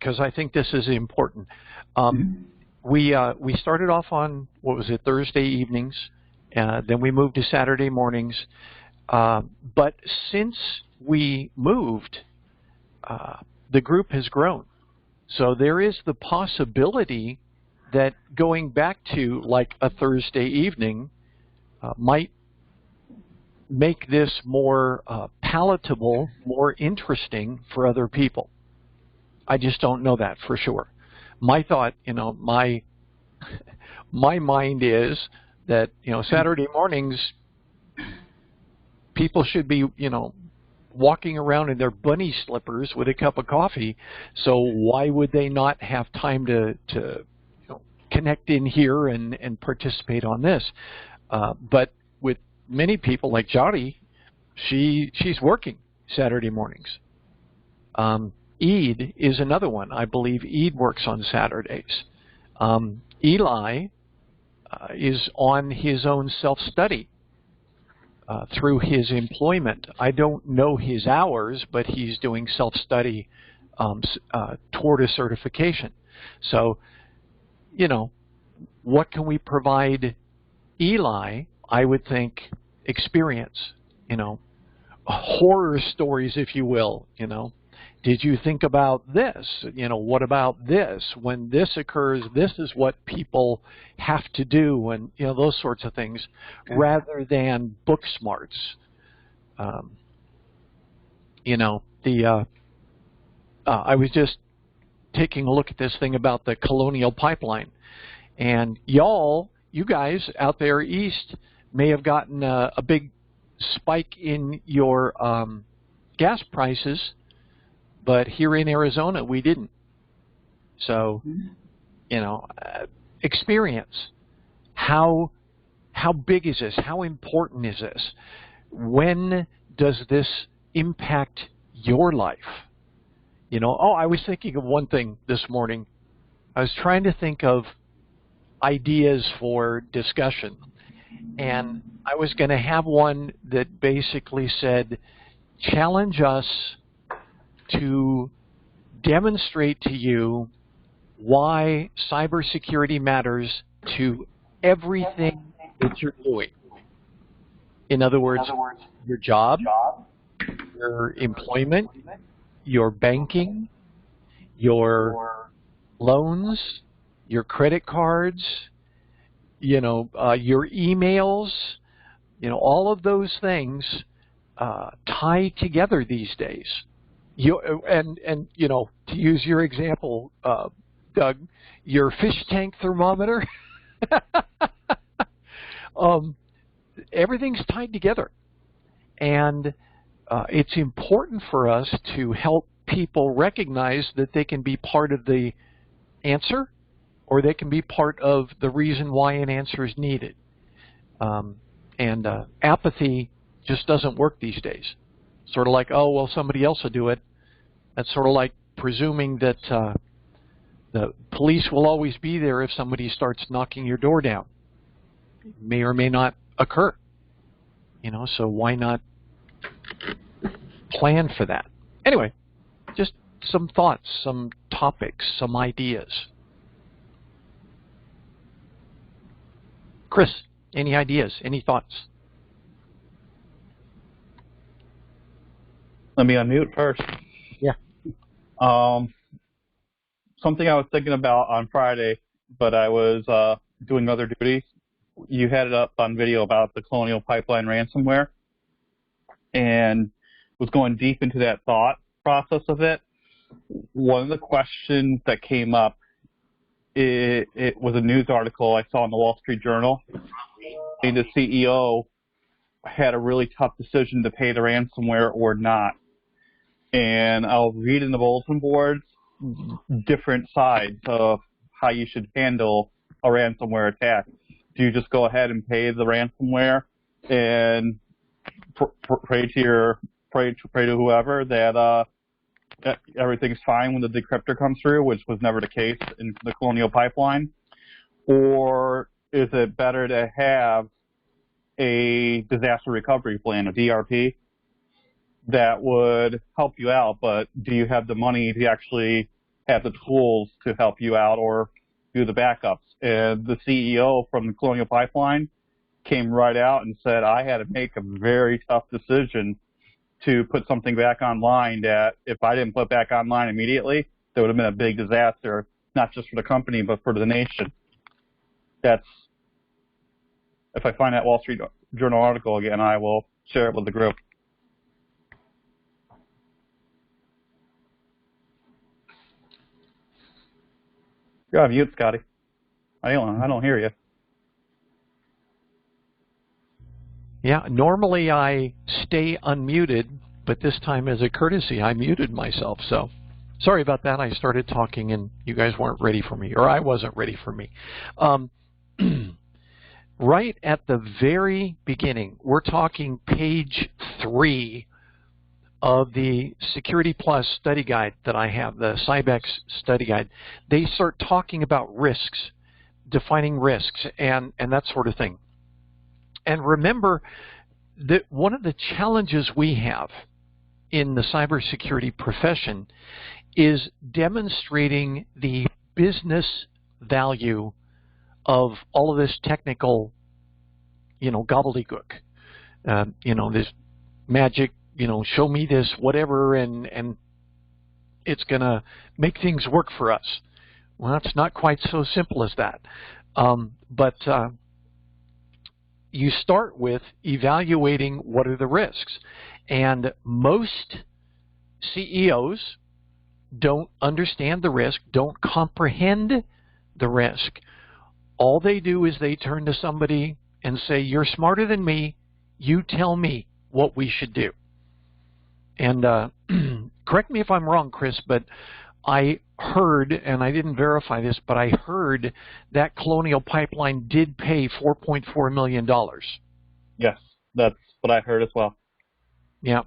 because I think this is important. We started off on, what was it, Thursday evenings, then we moved to Saturday mornings. But since we moved, the group has grown. So there is the possibility that going back to like a Thursday evening might make this more palatable, more interesting for other people. I just don't know that for sure. My thought, my mind is that, Saturday mornings, people should be, walking around in their bunny slippers with a cup of coffee. So why would they not have time to connect in here and participate on this? But with many people like Jody, she's working Saturday mornings. Eid is another one. I believe Eid works on Saturdays. Eli is on his own self-study through his employment. I don't know his hours, but he's doing self-study toward a certification. So, what can we provide Eli? I would think experience, horror stories, if you will, Did you think about this? What about this? When this occurs, this is what people have to do, and those sorts of things, rather than book smarts. I was just taking a look at this thing about the Colonial pipeline, and you guys out there east may have gotten a big spike in your gas prices. But here in Arizona, we didn't. So, experience. How big is this? How important is this? When does this impact your life? I was thinking of one thing this morning. I was trying to think of ideas for discussion. And I was going to have one that basically said, challenge us to demonstrate to you why cybersecurity matters to everything that you're doing. In other words, your job, your employment, your banking, your loans, your credit cards, your emails, all of those things tie together these days. To use your example, Doug, your fish tank thermometer, everything's tied together. And it's important for us to help people recognize that they can be part of the answer, or they can be part of the reason why an answer is needed. Apathy just doesn't work these days. Sort of like, oh, well, somebody else will do it. That's sort of like presuming that the police will always be there if somebody starts knocking your door down. It may or may not occur. So why not plan for that? Anyway, just some thoughts, some topics, some ideas. Chris, any ideas, any thoughts? Let me unmute first. Yeah. Something I was thinking about on Friday, but I was doing other duties. You had it up on video about the Colonial pipeline ransomware, and was going deep into that thought process of it. One of the questions that came up, it was a news article I saw in the Wall Street Journal, and the CEO had a really tough decision to pay the ransomware or not. And I'll read in the bulletin boards different sides of how you should handle a ransomware attack. Do you just go ahead and pay the ransomware and pray to whoever that everything's fine when the decryptor comes through, which was never the case in the Colonial pipeline? Or is it better to have a disaster recovery plan, a DRP, that would help you out, but do you have the money to actually have the tools to help you out or do the backups. And the CEO from the Colonial Pipeline came right out and said, I had to make a very tough decision to put something back online that if I didn't put back online immediately, there would have been a big disaster, not just for the company, but for the nation. That's, if I find that Wall Street Journal article again, I will share it with the group. You're on mute, Scotty. I don't hear you. Yeah, normally I stay unmuted, but this time as a courtesy, I muted myself. So sorry about that. I started talking and you guys weren't ready for me, or I wasn't ready for me. Right at the very beginning, we're talking page 3 of the Security Plus study guide that I have, the Cybex study guide. They start talking about risks, defining risks, and that sort of thing. And remember that one of the challenges we have in the cybersecurity profession is demonstrating the business value of all of this technical, gobbledygook. This magic, show me this whatever, and it's going to make things work for us. Well, it's not quite so simple as that. But you start with evaluating what are the risks. And most CEOs don't understand the risk, don't comprehend the risk. All they do is they turn to somebody and say, you're smarter than me, you tell me what we should do. And correct me if I'm wrong, Chris, but I heard, and I didn't verify this, but I heard that Colonial Pipeline did pay $4.4 million. Yes, that's what I heard as well. Yeah,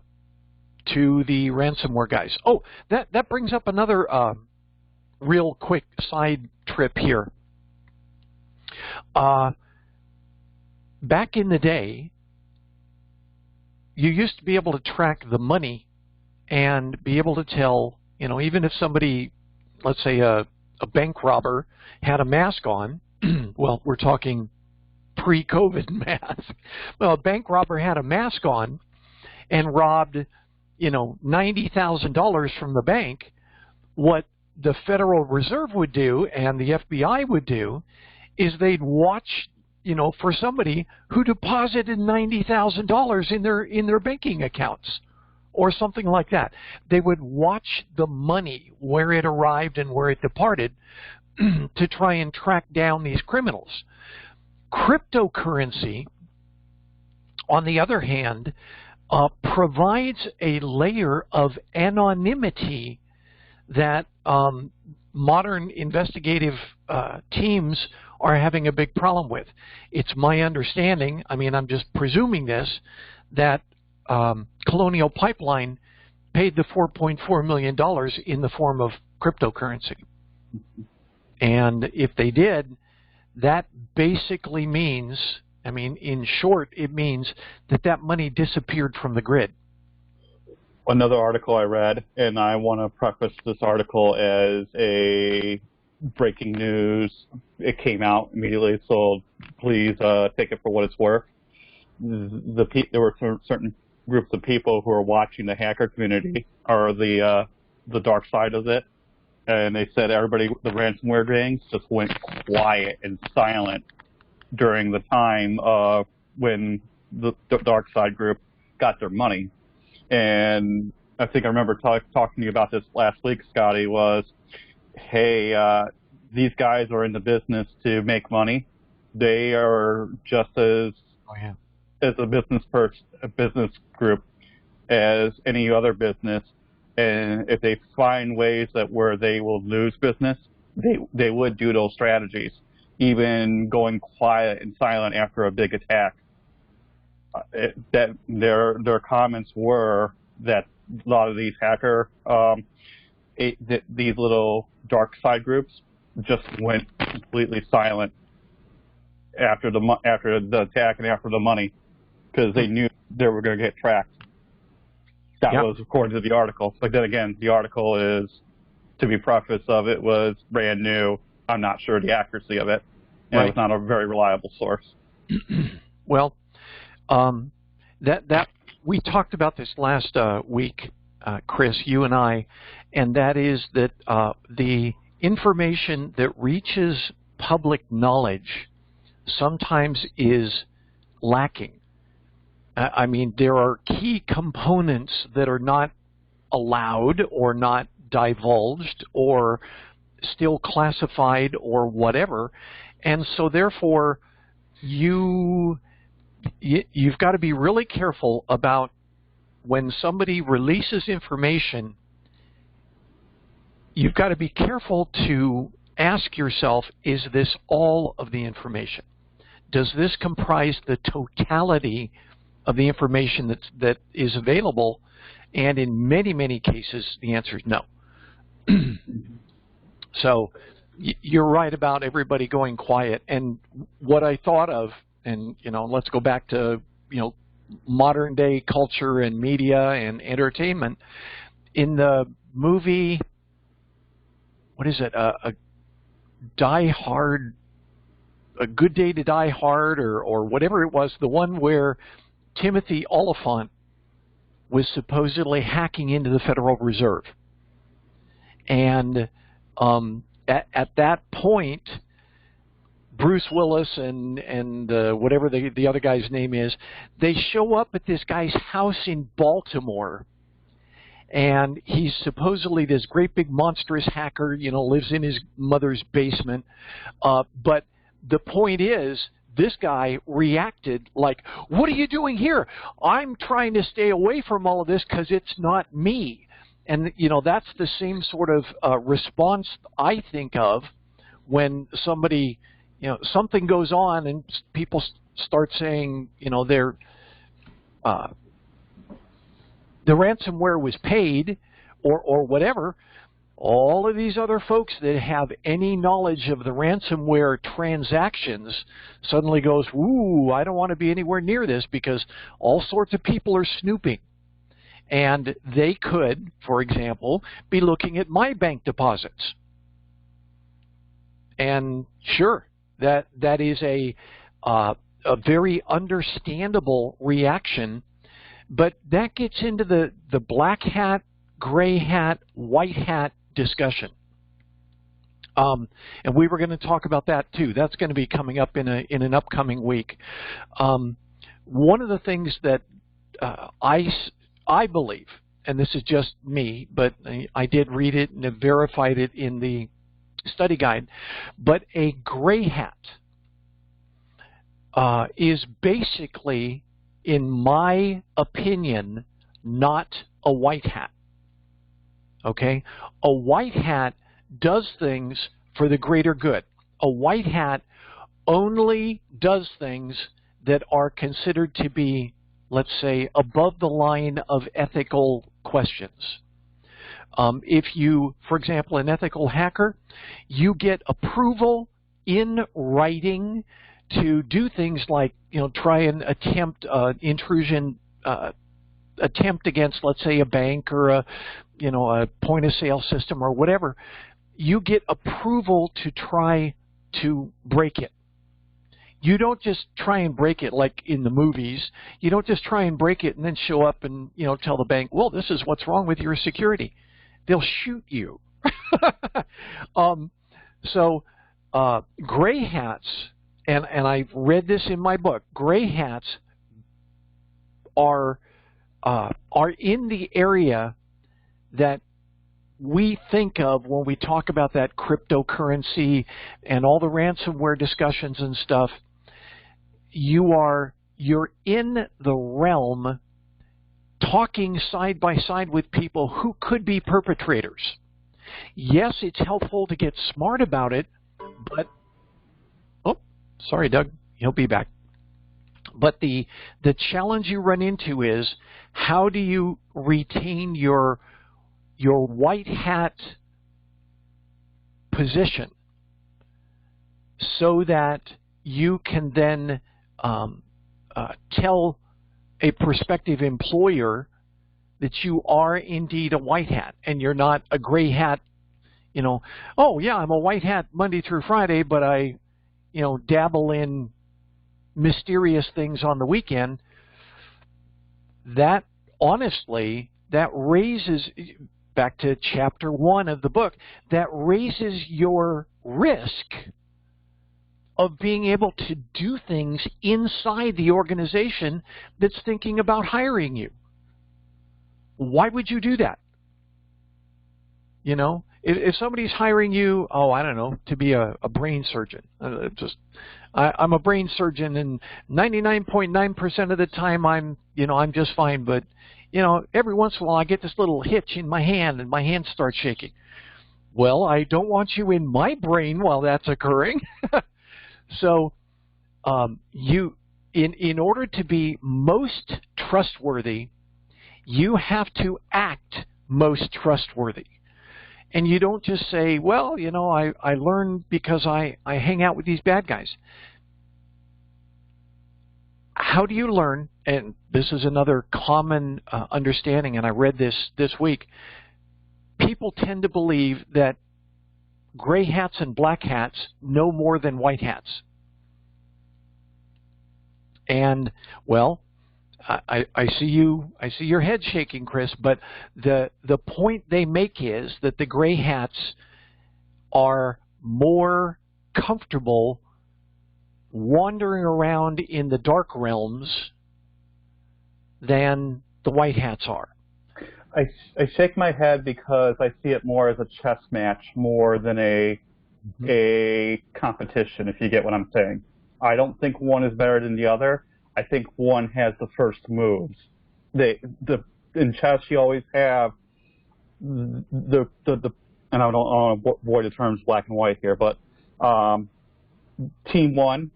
to the ransomware guys. Oh, that brings up another real quick side trip here. Back in the day, you used to be able to track the money and be able to tell, even if somebody, let's say a bank robber had a mask on, well, we're talking pre-COVID mask. Well, a bank robber had a mask on and robbed, $90,000 from the bank. What the Federal Reserve would do and the FBI would do is they'd watch, for somebody who deposited $90,000 in their banking accounts or something like that. They would watch the money, where it arrived and where it departed, to try and track down these criminals. Cryptocurrency, on the other hand, provides a layer of anonymity that modern investigative teams are having a big problem with. It's my understanding, I'm just presuming this, that Colonial Pipeline paid the $4.4 million in the form of cryptocurrency. And if they did, that basically means, in short, it means that money disappeared from the grid. Another article I read, and I want to preface this article as a breaking news. It came out immediately, so please take it for what it's worth. There were certain groups of people who are watching the hacker community, or the dark side of it, and they said everybody, the ransomware gangs, just went quiet and silent during the time when the dark side group got their money. And I think I remember talking to you about this last week, Scotty, was, hey, these guys are in the business to make money. They are just as a business group as any other business. And if they find ways where they will lose business, they would do those strategies, even going quiet and silent after a big attack. That their comments were that a lot of these hacker, these little dark side groups just went completely silent after the attack and after the money, because they knew they were going to get tracked. That was according to the article. But then again, the article is to be preface of it was brand new. I'm not sure the accuracy of it, and Right. it was not a very reliable source. Well, that we talked about this last week, Chris, you and I, and that is that the information that reaches public knowledge sometimes is lacking. I mean, there are key components that are not allowed or not divulged or still classified or whatever, and so therefore you've got to be really careful about when somebody releases information. You've got to be careful to ask yourself, is this all of the information? Does this comprise the totality of the information that is available? And in many, many cases, the answer is no. So you're right about everybody going quiet. And what I thought of, and let's go back to modern day culture and media and entertainment. In the movie, what is it? Die Hard, A Good Day to Die Hard, or whatever it was, the one where Timothy Oliphant was supposedly hacking into the Federal Reserve. And at that point, Bruce Willis and whatever the other guy's name is, they show up at this guy's house in Baltimore, and he's supposedly this great big monstrous hacker, lives in his mother's basement. But the point is, this guy reacted like, "What are you doing here? I'm trying to stay away from all of this because it's not me." And, that's the same sort of response I think of when somebody, something goes on and people start saying, they're the ransomware was paid or whatever. All of these other folks that have any knowledge of the ransomware transactions suddenly goes, "Ooh, I don't want to be anywhere near this because all sorts of people are snooping." And they could, for example, be looking at my bank deposits. And sure, that is a very understandable reaction, but that gets into the black hat, gray hat, white hat discussion. And we were going to talk about that too. That's going to be coming up in an upcoming week. One of the things that I believe, and this is just me, but I did read it and have verified it in the study guide, but a gray hat is basically, in my opinion, not a white hat. Okay? A white hat does things for the greater good. A white hat only does things that are considered to be, let's say, above the line of ethical questions. If you, for example, an ethical hacker, you get approval in writing to do things like, try and attempt intrusion, attempt against, let's say, a bank or a point-of-sale system or whatever. You get approval to try to break it. You don't just try and break it like in the movies. You don't just try and break it and then show up and tell the bank, "Well, this is what's wrong with your security." They'll shoot you. So gray hats, and I've read this in my book, gray hats are in the area that we think of when we talk about that cryptocurrency and all the ransomware discussions and stuff. You're in the realm talking side by side with people who could be perpetrators. Yes, it's helpful to get smart about it, but sorry, Doug, he'll be back. But the challenge you run into is, how do you retain your white hat position so that you can then tell a prospective employer that you are indeed a white hat and you're not a gray hat, you know, oh yeah, I'm a white hat Monday through Friday, but I, you know, dabble in mysterious things on the weekend. That, honestly, that raises, back to chapter 1 of the book, that raises your risk of being able to do things inside the organization that's thinking about hiring you. Why would you do that? You know, if somebody's hiring you, oh, I don't know, to be a brain surgeon, I'm a brain surgeon, and 99.9% of the time I'm just fine. But, you know, every once in a while I get this little hitch in my hand, and my hand starts shaking. Well, I don't want you in my brain while that's occurring. So, in order to be most trustworthy, you have to act most trustworthy. And you don't just say, well, you know, I learned because I hang out with these bad guys. How do you learn? And this is another common understanding, and I read this week. People tend to believe that gray hats and black hats know more than white hats. And, well, I see your head shaking, Chris, but the point they make is that the gray hats are more comfortable wandering around in the dark realms than the white hats are. I shake my head because I see it more as a chess match more than a competition, if you get what I'm saying. I don't think one is better than the other. I think one has the first moves. In chess, you always have and I don't want to avoid the terms black and white here, but team one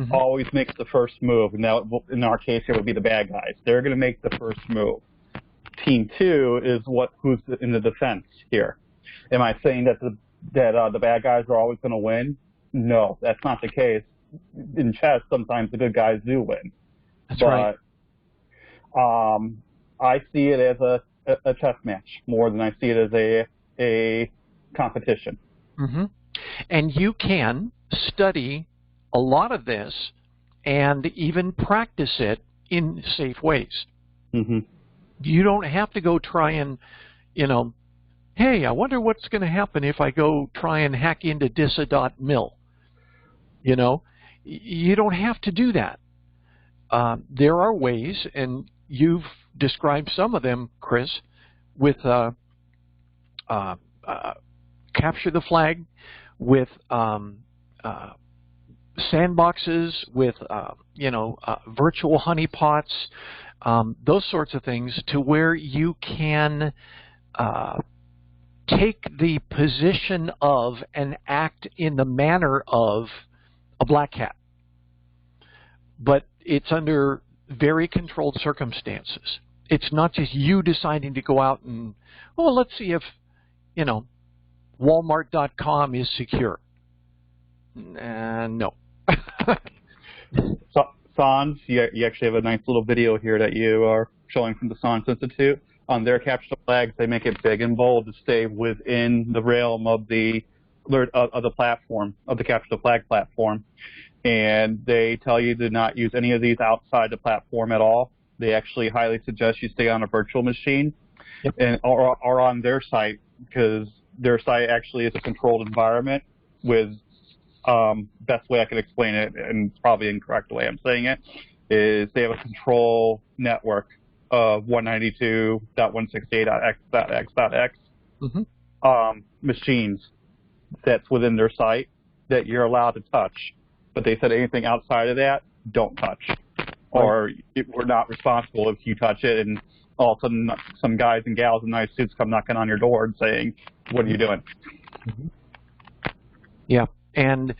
always makes the first move. Now, in our case, it would be the bad guys. They're going to make the first move. Team two is who's in the defense here. Am I saying that the bad guys are always going to win? No, that's not the case. In chess, sometimes the good guys do win. That's right. I see it as a chess match more than I see it as a competition. And you can study a lot of this and even practice it in safe ways. You don't have to go try and, you know, hey, I wonder what's going to happen if I go try and hack into disa.mil. You know, you don't have to do that. There are ways, and you've described some of them, Chris, with capture the flag, with sandboxes, with virtual honeypots, those sorts of things, to where you can take the position of and act in the manner of a black hat. But it's under very controlled circumstances. It's not just you deciding to go out and, well, let's see if, you know, Walmart.com is secure. No. SANS, you actually have a nice little video here that you are showing from the SANS Institute. On their capture the flags, they make it big and bold to stay within the realm of the platform, of the capture the flag platform. And they tell you to not use any of these outside the platform at all. They actually highly suggest you stay on a virtual machine or on their site, because their site actually is a controlled environment with, best way I can explain it, and probably incorrect the way I'm saying it, is they have a control network of 192.168.x.x.x machines that's within their site that you're allowed to touch. But they said anything outside of that, don't touch. Or we're not responsible if you touch it, and all of a sudden some guys and gals in nice suits come knocking on your door and saying, what are you doing? Yeah, and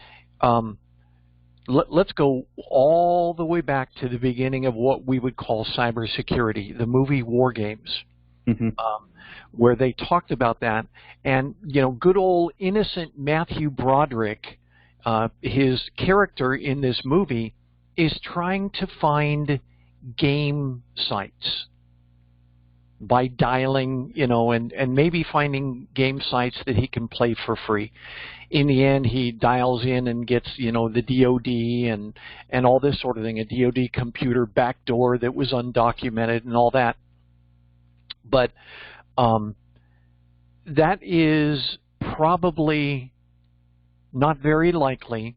let's go all the way back to the beginning of what we would call cybersecurity, the movie War Games, where they talked about that. And, you know, good old innocent Matthew Broderick, his character in this movie, is trying to find game sites. by dialing, and maybe finding game sites that he can play for free. In the end, he dials in and gets, the DoD and all this sort of thing, a DoD computer backdoor that was undocumented and all that. But that is probably not very likely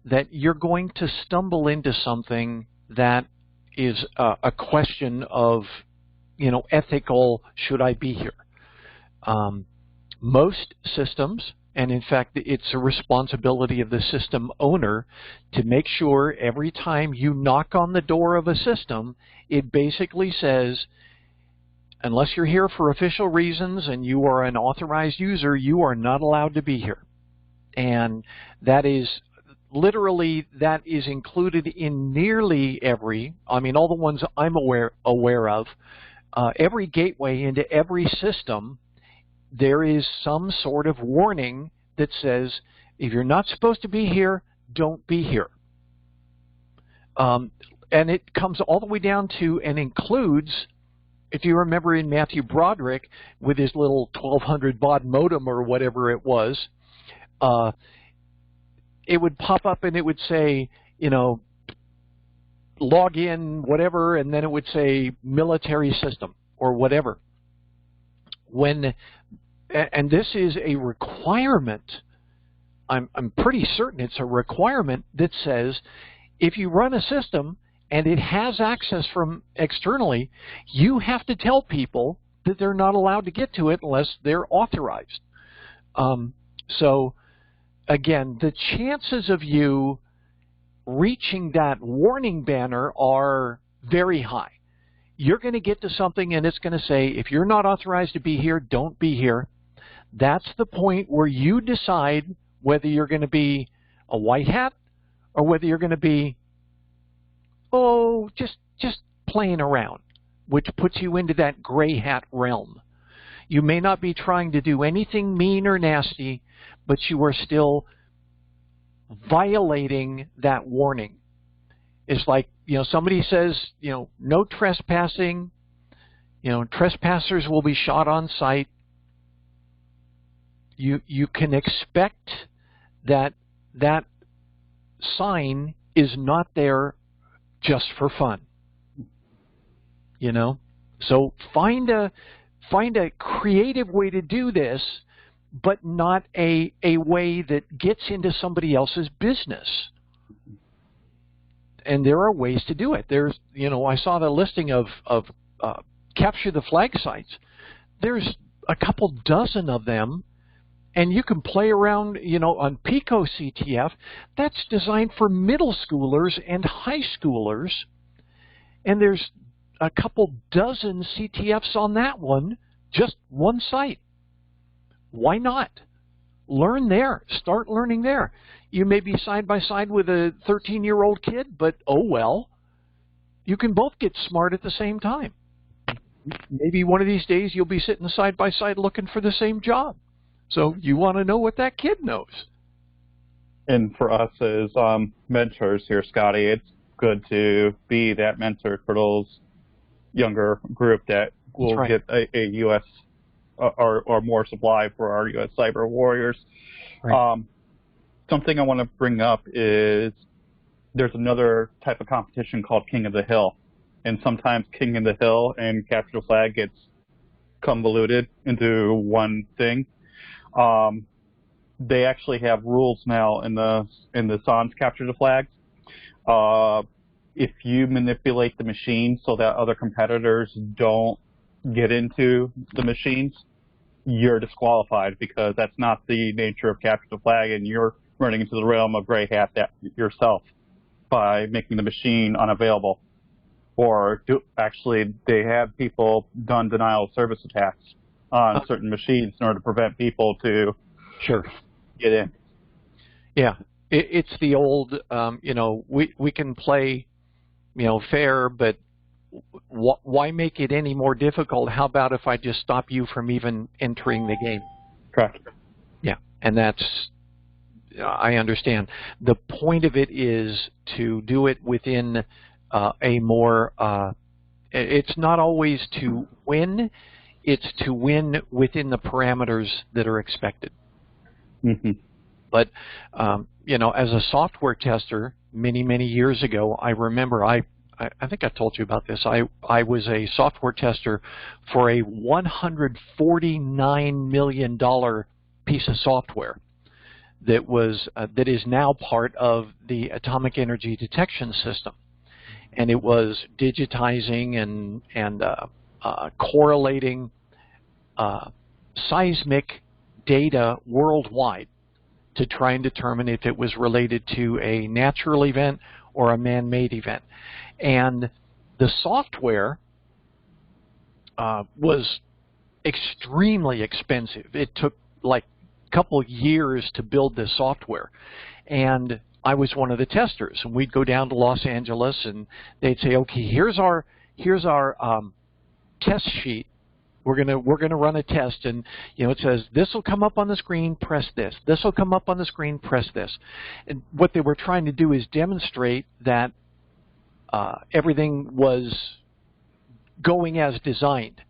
that you're going to stumble into something that is a question of, ethical, should I be here? Most systems, and in fact it's a responsibility of the system owner to make sure every time you knock on the door of a system, it basically says, unless you're here for official reasons and you are an authorized user, you are not allowed to be here. And that is literally, that is included in nearly every, all the ones I'm aware of, every gateway into every system, there is some sort of warning that says, if you're not supposed to be here, don't be here. And it comes all the way down to and includes, if you remember in Matthew Broderick with his little 1200 baud modem or whatever it was, it would pop up and it would say, log in, whatever, and then it would say military system or whatever. And this is a requirement, I'm pretty certain it's a requirement that says if you run a system and it has access from externally, you have to tell people that they're not allowed to get to it unless they're authorized. So again, the chances of you reaching that warning banner are very high. You're going to get to something and it's going to say, if you're not authorized to be here, don't be here. That's the point where you decide whether you're going to be a white hat or whether you're going to be, just playing around, which puts you into that gray hat realm. You may not be trying to do anything mean or nasty, but you are still violating that warning. It's like, somebody says, no trespassing, trespassers will be shot on sight. You can expect that that sign is not there just for fun. So find a creative way to do this, but not a way that gets into somebody else's business. And there are ways to do it. There's, I saw the listing of capture the flag sites. There's a couple dozen of them, and you can play around, on Pico CTF. That's designed for middle schoolers and high schoolers, and there's a couple dozen CTFs on that one, just one site. Why not? Learn there. Start learning there. You may be side by side with a 13-year-old kid, but oh well. You can both get smart at the same time. Maybe one of these days you'll be sitting side by side looking for the same job. So you want to know what that kid knows. And for us as mentors here, Scotty, it's good to be that mentor for those younger group that will get a U.S. Or more supply for our U.S. cyber warriors. Right. Something I want to bring up is there's another type of competition called King of the Hill. And sometimes King of the Hill and Capture the Flag gets convoluted into one thing. They actually have rules now in the SANS Capture the Flags. If you manipulate the machine so that other competitors don't get into the machines, you're disqualified because that's not the nature of Capture the Flag, and you're running into the realm of gray hat that yourself by making the machine unavailable. Or actually, they have people done denial of service attacks on certain machines in order to prevent people to get in. Yeah, it's the old, we can play, fair, but why make it any more difficult? How about if I just stop you from even entering the game? Correct. Yeah, and that's, I understand. The point of it is to do it within a more It's not always to win. It's to win within the parameters that are expected. Mm-hmm. But, as a software tester many, many years ago, I remember I think I told you about this. I was a software tester for a $149 million piece of software that is now part of the atomic energy detection system. And it was digitizing and correlating seismic data worldwide to try and determine if it was related to a natural event or a man-made event. And the software was extremely expensive. It took like a couple of years to build this software. And I was one of the testers, and we'd go down to Los Angeles, and they'd say, "Okay, here's our test sheet. We're gonna run a test, and it says this will come up on the screen. Press this. This will come up on the screen. Press this." And what they were trying to do is demonstrate that everything was going as designed.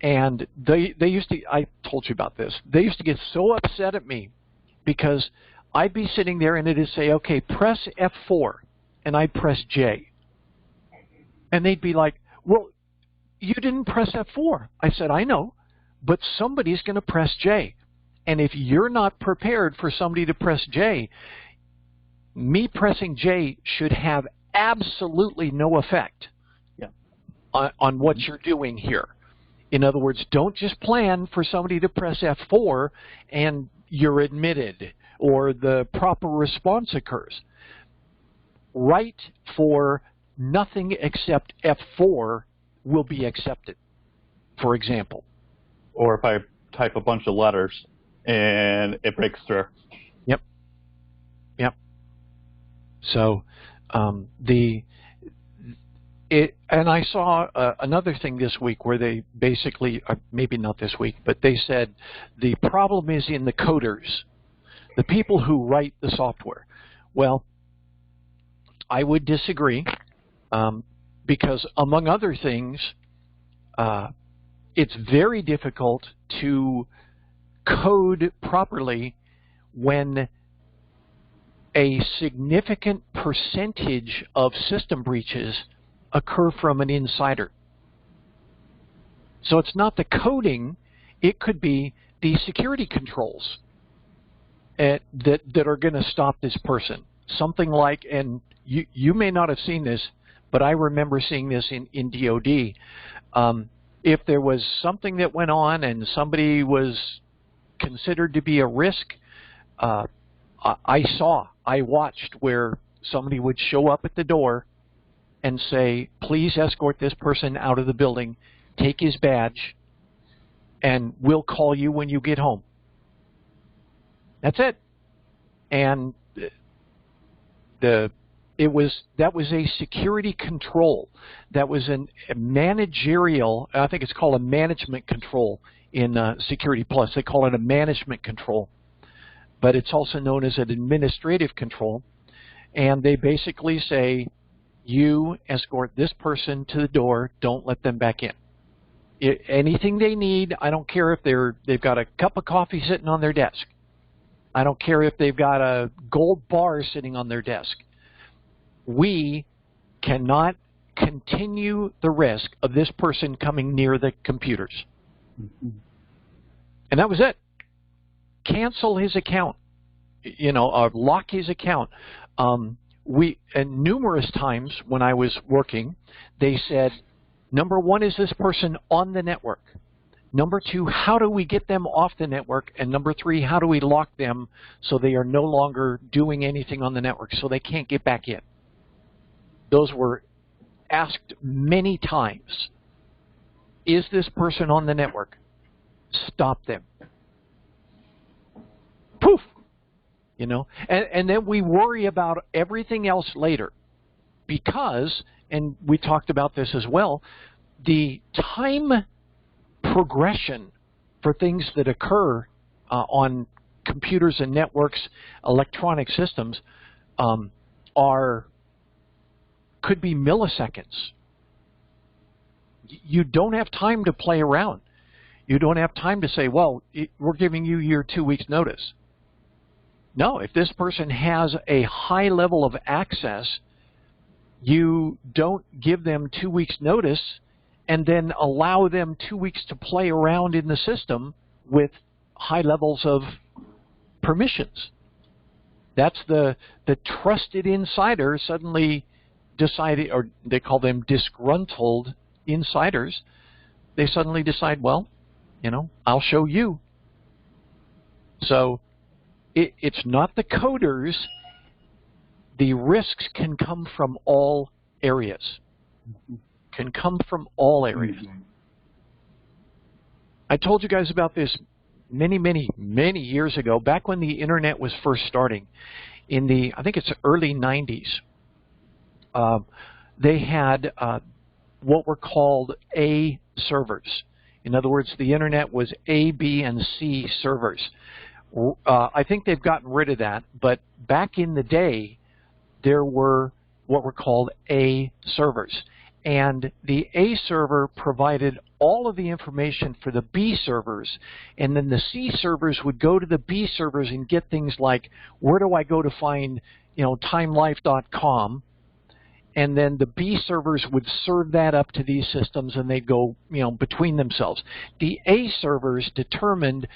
And they used to. I told you about this. They used to get so upset at me because I'd be sitting there and it'd say, "Okay, press F4," and I'd press J. And they'd be like, "Well, you didn't press F4. I said, "I know, but somebody's going to press J. And if you're not prepared for somebody to press J, me pressing J should have absolutely no effect on what you're doing here. In other words, don't just plan for somebody to press F4 and you're admitted or the proper response occurs. Write for nothing except F4 will be accepted, for example. Or if I type a bunch of letters and it breaks through. Yep. So and I saw another thing this week where they basically, maybe not this week, but they said the problem is in the coders, the people who write the software. Well, I would disagree because, among other things, it's very difficult to code properly when a significant percentage of system breaches occur from an insider. So it's not the coding, it could be the security controls that are going to stop this person. Something like, and you may not have seen this, but I remember seeing this in DoD. If there was something that went on and somebody was considered to be a risk, I watched where somebody would show up at the door and say, "Please escort this person out of the building, take his badge, and we'll call you when you get home." That's it. And that was a security control. That was a managerial, I think it's called a management control in Security Plus. They call it a management control. But it's also known as an administrative control. And they basically say, you escort this person to the door, don't let them back in. Anything they need, I don't care if they've got a cup of coffee sitting on their desk. I don't care if they've got a gold bar sitting on their desk. We cannot continue the risk of this person coming near the computers. Mm-hmm. And that was it. Cancel his account, lock his account. And numerous times when I was working, they said, number one, is this person on the network? Number two, how do we get them off the network? And number three, how do we lock them so they are no longer doing anything on the network so they can't get back in? Those were asked many times. Is this person on the network? Stop them. Poof! And then we worry about everything else later because, and we talked about this as well, the time progression for things that occur on computers and networks, electronic systems, could be milliseconds. You don't have time to play around. You don't have time to say, well, we're giving you your 2 weeks notice. No, if this person has a high level of access, you don't give them 2 weeks notice and then allow them 2 weeks to play around in the system with high levels of permissions. That's the trusted insider suddenly decided, or they call them disgruntled insiders. They suddenly decide, well, I'll show you. So it's not the coders. The risks can come from all areas. Can come from all areas. I told you guys about this many, many, many years ago, back when the internet was first starting, in the, I think it's early 90s. They had what were called A servers. In other words, the internet was A, B, and C servers. I think they've gotten rid of that, but back in the day, there were what were called A servers. And the A server provided all of the information for the B servers, and then the C servers would go to the B servers and get things like, where do I go to find, timelife.com? And then the B servers would serve that up to these systems, and they'd go, between themselves. The A servers determined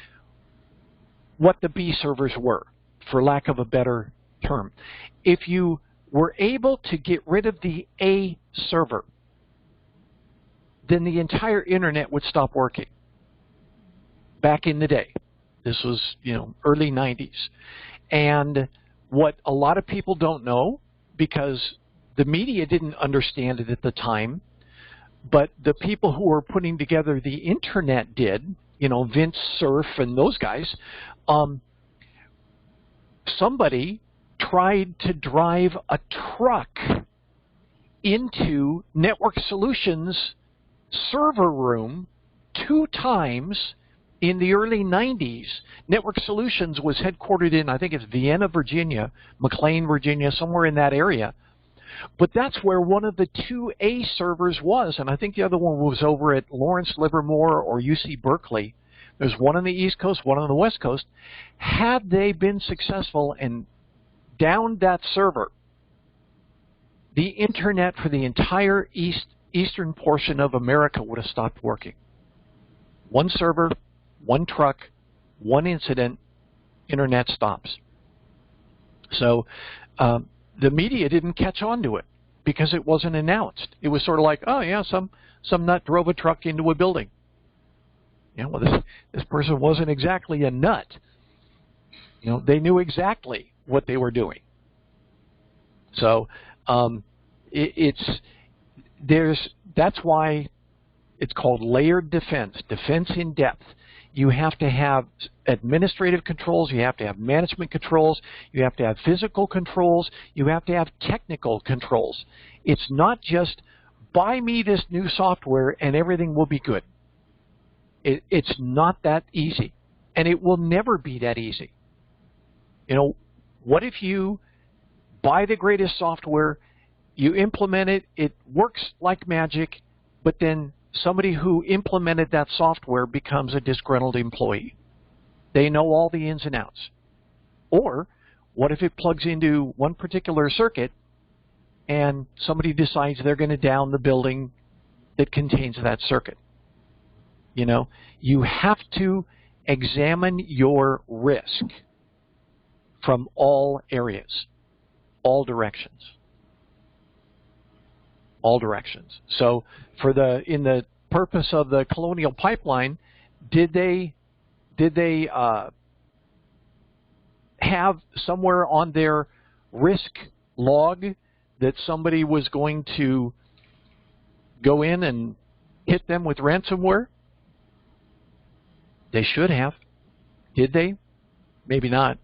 what the B servers were, for lack of a better term. If you were able to get rid of the A server, then the entire internet would stop working. Back in the day. This was, early 90s. And what a lot of people don't know, because the media didn't understand it at the time, but the people who were putting together the internet did, Vince Cerf and those guys, somebody tried to drive a truck into Network Solutions' server room 2 times in the early 90s. Network Solutions was headquartered in, I think it's Vienna, Virginia, McLean, Virginia, somewhere in that area. But that's where one of the 2 A servers was, and I think the other one was over at Lawrence Livermore or UC Berkeley. There's one on the East Coast, one on the West Coast. Had they been successful and downed that server, the internet for the entire eastern portion of America would have stopped working. One server, one truck, one incident, internet stops. So the media didn't catch on to it because it wasn't announced. It was sort of like, oh yeah, some nut drove a truck into a building. Well, this person wasn't exactly a nut. They knew exactly what they were doing. So that's why it's called layered defense, defense in depth. You have to have administrative controls, you have to have management controls, you have to have physical controls, you have to have technical controls. It's not just buy me this new software and everything will be good. It's not that easy, and it will never be that easy. What if you buy the greatest software, you implement it, it works like magic, but then somebody who implemented that software becomes a disgruntled employee? They know all the ins and outs. Or what if it plugs into one particular circuit and somebody decides they're going to down the building that contains that circuit? You have to examine your risk from all areas, all directions. All directions. So in the purpose of the Colonial pipeline, did they have somewhere on their risk log that somebody was going to go in and hit them with ransomware? They should have. Did they? Maybe not.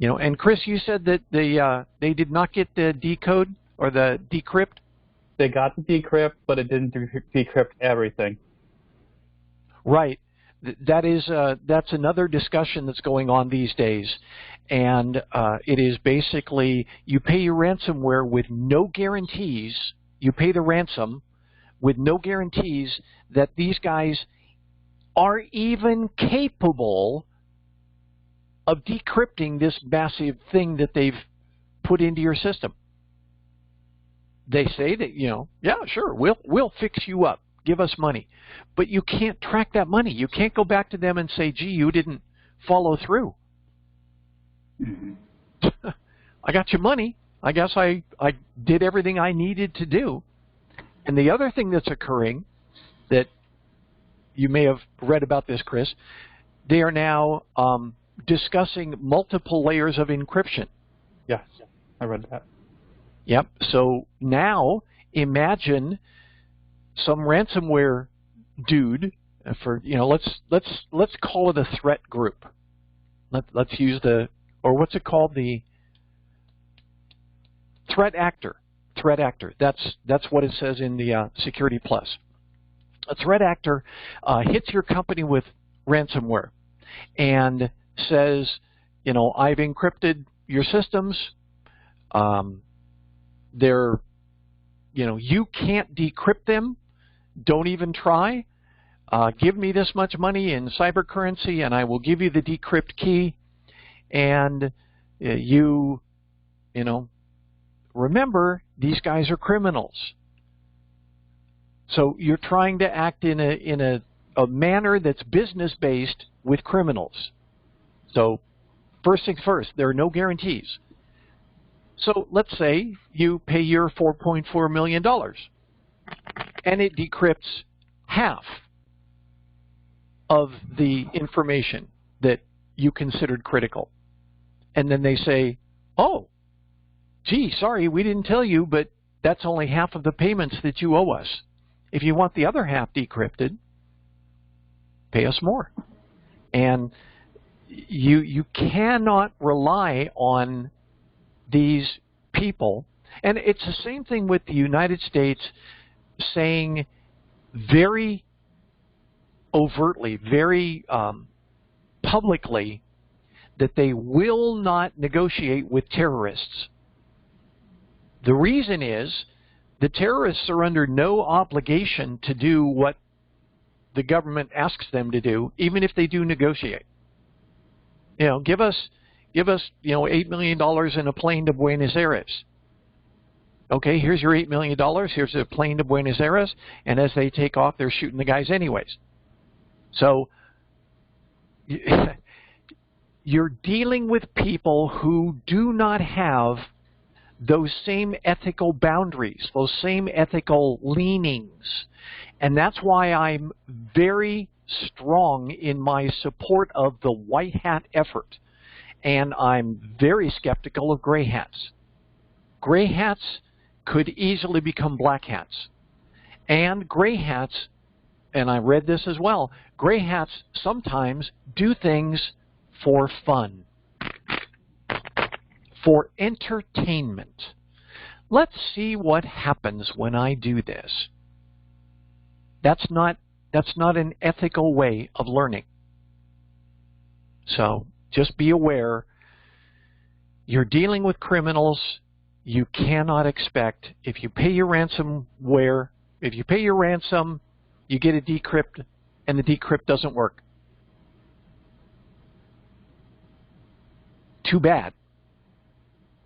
And Chris, you said that they did not get the decode or the decrypt? They got the decrypt, but it didn't decrypt everything. Right. That's another discussion that's going on these days. And it is basically you pay your ransomware with no guarantees. You pay the ransom, with no guarantees that these guys are even capable of decrypting this massive thing that they've put into your system. They say that, yeah, sure, we'll fix you up. Give us money. But you can't track that money. You can't go back to them and say, gee, you didn't follow through. I got your money. I guess I did everything I needed to do. And the other thing that's occurring that you may have read about this, Chris, they are now discussing multiple layers of encryption. Yes, I read that. Yep. So now imagine some ransomware dude for let's call it a threat group. Let's use what's it called, the threat actor. Threat actor. That's what it says in the Security Plus. A threat actor hits your company with ransomware and says, I've encrypted your systems. You can't decrypt them. Don't even try. Give me this much money in cyber currency, and I will give you the decrypt key. And remember, these guys are criminals. So you're trying to act in a manner that's business-based with criminals. So first things first, there are no guarantees. So let's say you pay your $4.4 million, and it decrypts half of the information that you considered critical. And then they say, oh, gee, sorry, we didn't tell you, but that's only half of the payments that you owe us. If you want the other half decrypted, pay us more. And you cannot rely on these people. And it's the same thing with the United States saying very overtly, very publicly, that they will not negotiate with terrorists. The reason is the terrorists are under no obligation to do what the government asks them to do, even if they do negotiate. Give us $8 million in a plane to Buenos Aires. Okay, here's your $8 million. Here's a plane to Buenos Aires, and as they take off, they're shooting the guys anyways. So you're dealing with people who do not have those same ethical boundaries, those same ethical leanings. And that's why I'm very strong in my support of the white hat effort. And I'm very skeptical of gray hats. Gray hats could easily become black hats. And gray hats, and I read this as well, gray hats sometimes do things for fun, for entertainment. Let's see what happens when I do this. That's not an ethical way of learning. So just be aware, you're dealing with criminals. You cannot expect, if you pay your ransomware, if you pay your ransom, you get a decrypt, and the decrypt doesn't work. Too bad.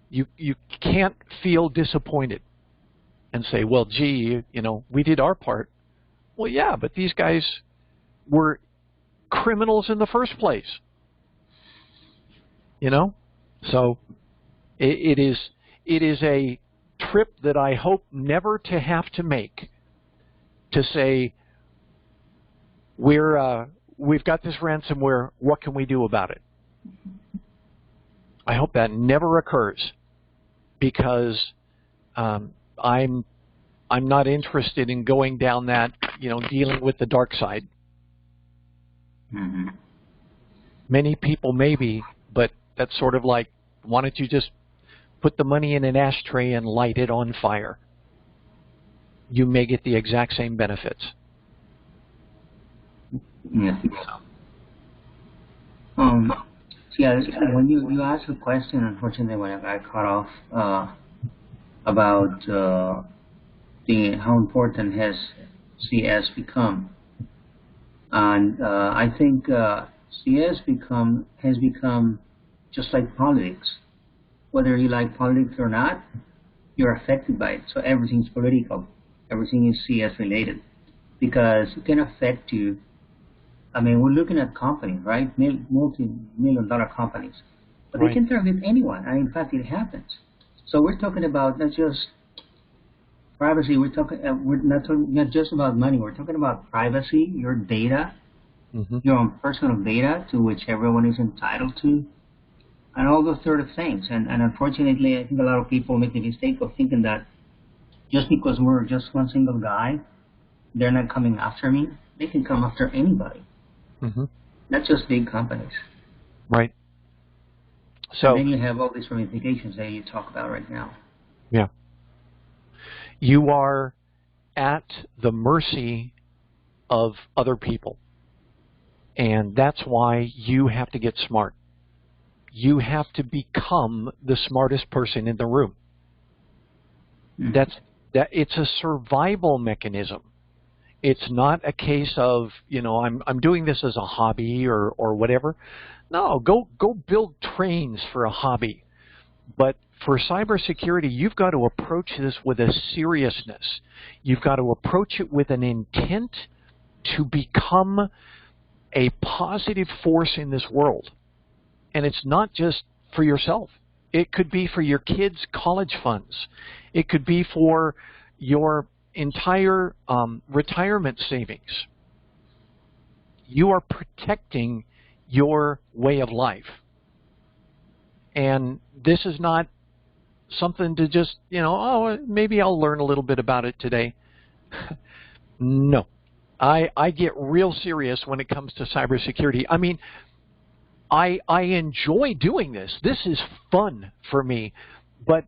You can't feel disappointed and say, well, gee, we did our part. Well, yeah, but these guys were criminals in the first place. So it is a trip that I hope never to have to make, to say, we've got this ransomware, what can we do about it? I hope that never occurs, because I'm not interested in going down that, dealing with the dark side. Mm-hmm. Many people maybe, but that's sort of like, why don't you just put the money in an ashtray and light it on fire? You may get the exact same benefits. Yes. Yeah, when you asked a question, unfortunately, when I got cut off, about how important has CS become. And I think CS has become just like politics. Whether you like politics or not, you're affected by it. So everything's political. Everything is CS related because it can affect you. I mean, we're looking at companies, right? Multi-million-dollar companies, but they can target anyone, and in fact, it happens. So we're talking about not just privacy. We're not just about money. We're talking about privacy, your data, your own personal data, to which everyone is entitled to, and all those sort of things. And unfortunately, I think a lot of people make the mistake of thinking that just because we're just one single guy, they're not coming after me. They can come after anybody. Not just big companies. Right. So and then you have all these ramifications that you talk about right now. Yeah. You are at the mercy of other people. And that's why you have to get smart. You have to become the smartest person in the room. It's a survival mechanism. It's not a case of, I'm doing this as a hobby or whatever. No, go build trains for a hobby. But for cybersecurity, you've got to approach this with a seriousness. You've got to approach it with an intent to become a positive force in this world. And it's not just for yourself. It could be for your kids' college funds. It could be for your entire retirement savings. You are protecting your way of life. And this is not something to just, maybe I'll learn a little bit about it today. No. I get real serious when it comes to cybersecurity. I mean, I enjoy doing this. This is fun for me. But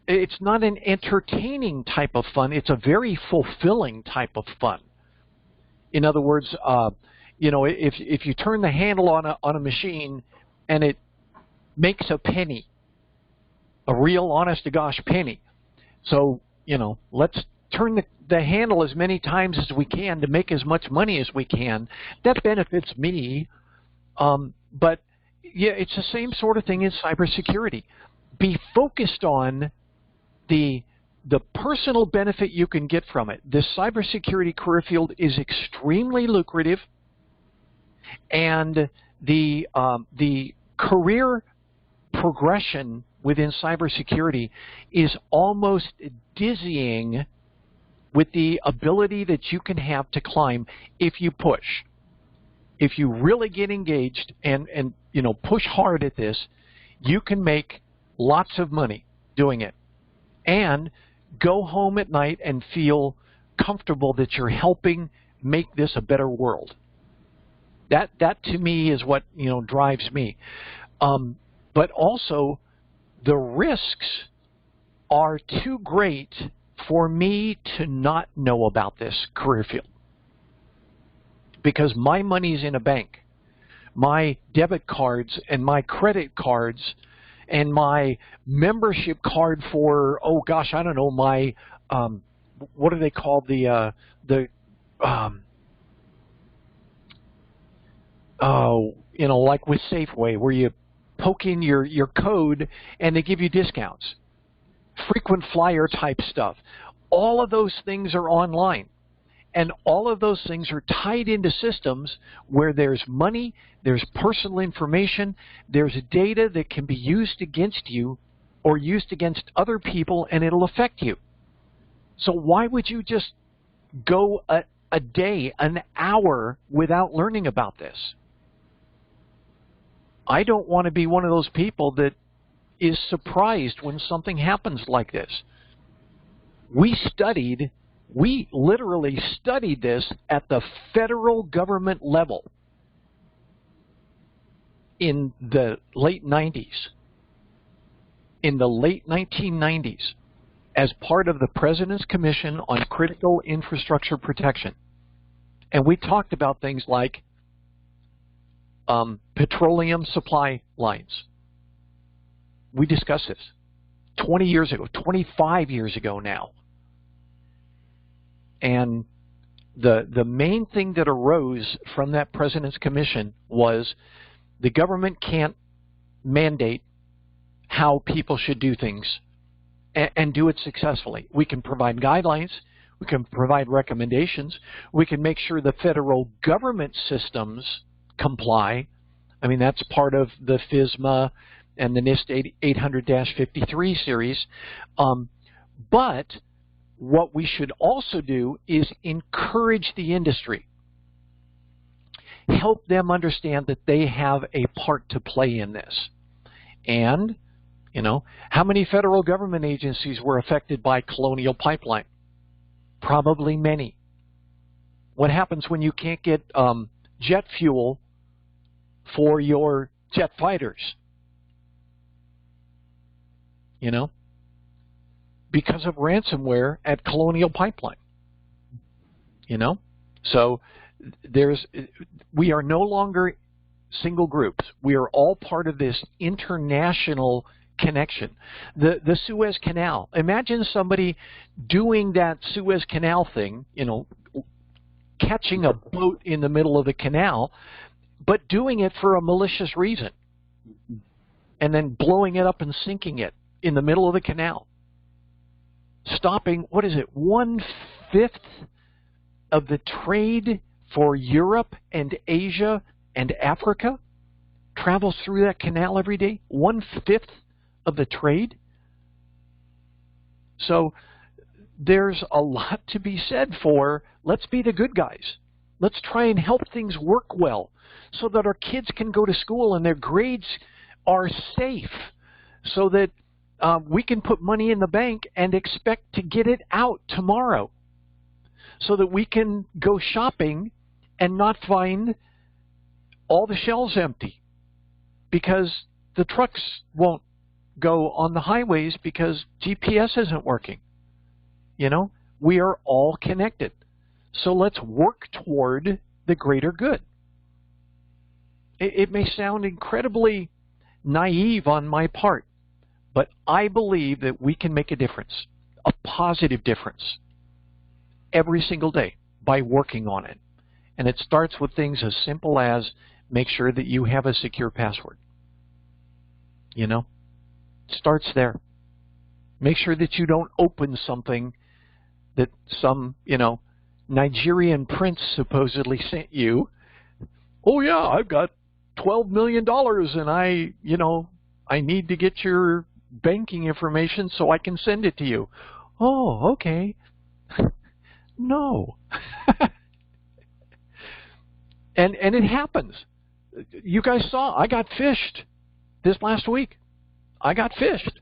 it's not an entertaining type of fun. It's a very fulfilling type of fun. In other words, if you turn the handle on a machine and it makes a penny, a real honest-to-gosh penny. So, let's turn the handle as many times as we can to make as much money as we can. That benefits me. But, yeah, it's the same sort of thing as cybersecurity. Be focused on the personal benefit you can get from it. This cybersecurity career field is extremely lucrative, and the career progression within cybersecurity is almost dizzying with the ability that you can have to climb if you push. If you really get engaged and push hard at this, you can make lots of money doing it and go home at night and feel comfortable that you're helping make this a better world. That to me is what drives me. But also, the risks are too great for me to not know about this career field. Because my money's in a bank. My debit cards and my credit cards and my membership card for, I don't know, my, what are they called? Like with Safeway, where you poke in your code and they give you discounts. Frequent flyer type stuff. All of those things are online. And all of those things are tied into systems where there's money, there's personal information, there's data that can be used against you or used against other people, and it'll affect you. So why would you just go a day, an hour, without learning about this? I don't want to be one of those people that is surprised when something happens like this. We literally studied this at the federal government level in the late 90s, in the late 1990s, as part of the President's Commission on Critical Infrastructure Protection. And we talked about things like petroleum supply lines. We discussed this 20 years ago, 25 years ago now. And The main thing that arose from that President's Commission was the government can't mandate how people should do things and do it successfully. We can provide guidelines, we can provide recommendations, we can make sure the federal government systems comply. I mean, that's part of the FISMA and the NIST 800-53 series. But what we should also do is encourage the industry. Help them understand that they have a part to play in this. And, you know, how many federal government agencies were affected by Colonial Pipeline? Probably many. What happens when you can't get jet fuel for your jet fighters? You know? Because of ransomware at Colonial Pipeline. You know? So we are no longer single groups. We are all part of this international connection. The Suez Canal. Imagine somebody doing that Suez Canal thing, you know, catching a boat in the middle of the canal, but doing it for a malicious reason, and then blowing it up and sinking it in the middle of the canal. Stopping, what is it, 1/5 of the trade for Europe and Asia and Africa travels through that canal every day? 1/5 of the trade? So there's a lot to be said for, let's be the good guys. Let's try and help things work well so that our kids can go to school and their grades are safe, so that we can put money in the bank and expect to get it out tomorrow, so that we can go shopping and not find all the shelves empty because the trucks won't go on the highways because GPS isn't working. You know, we are all connected. So let's work toward the greater good. It may sound incredibly naive on my part, but I believe that we can make a difference, a positive difference, every single day by working on it. And it starts with things as simple as make sure that you have a secure password. You know, it starts there. Make sure that you don't open something that some, you know, Nigerian prince supposedly sent you. Oh yeah, I've got $12 million and I need to get your banking information so I can send it to you. Oh, okay. No. And it happens. You guys saw, I got phished this last week. I got phished.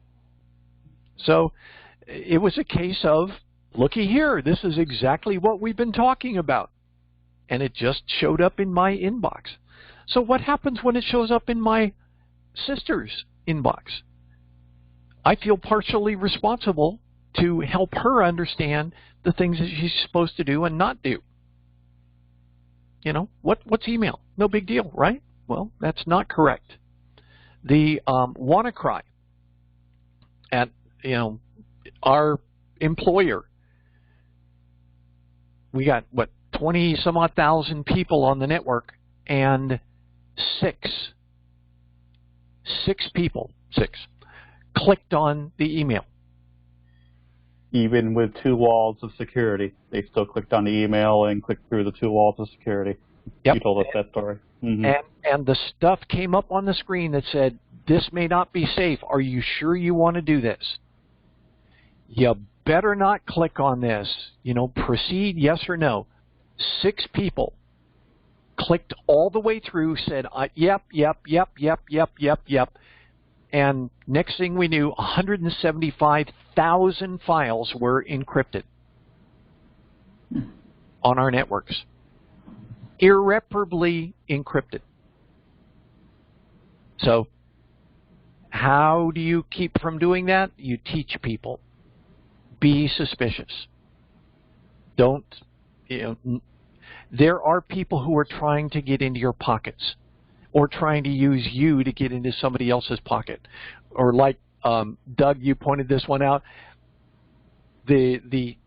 So it was a case of, looky here, this is exactly what we've been talking about. And it just showed up in my inbox. So what happens when it shows up in my sister's inbox? I feel partially responsible to help her understand the things that she's supposed to do and not do. You know, what's email? No big deal, right? Well, that's not correct. The WannaCry at, you know, our employer, we got, what, 20-some-odd thousand people on the network, and six people clicked on the email. Even with 2 walls of security, they still clicked on the email and clicked through the 2 walls of security. Yep. You told us that story. Mm-hmm. And the stuff came up on the screen that said, this may not be safe. Are you sure you want to do this? You better not click on this. You know, proceed, yes or no. 6 people clicked all the way through, said, yep. And next thing we knew, 175,000 files were encrypted on our networks. Irreparably encrypted. So how do you keep from doing that? You teach people. Be suspicious. Don't, you know, there are people who are trying to get into your pockets or trying to use you to get into somebody else's pocket. Or like Doug, you pointed this one out, the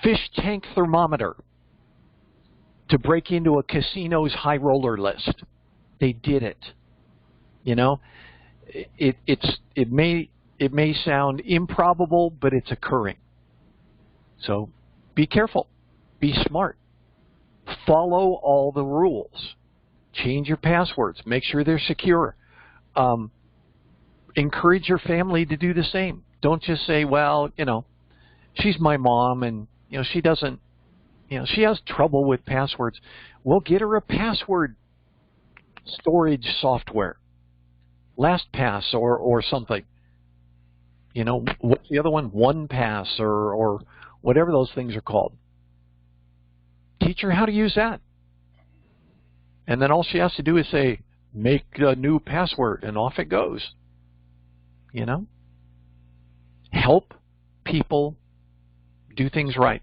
fish tank thermometer to break into a casino's high roller list. They did it. You know, it may sound improbable, but it's occurring. So be careful. Be smart. Follow all the rules. Change your passwords. Make sure they're secure. Encourage your family to do the same. Don't just say, well, you know, she's my mom and, you know, she doesn't, you know, she has trouble with passwords. Well, get her a password storage software. LastPass or something. You know, what's the other one? OnePass or whatever those things are called. Teach her how to use that. And then all she has to do is say, make a new password, and off it goes. You know? Help people do things right.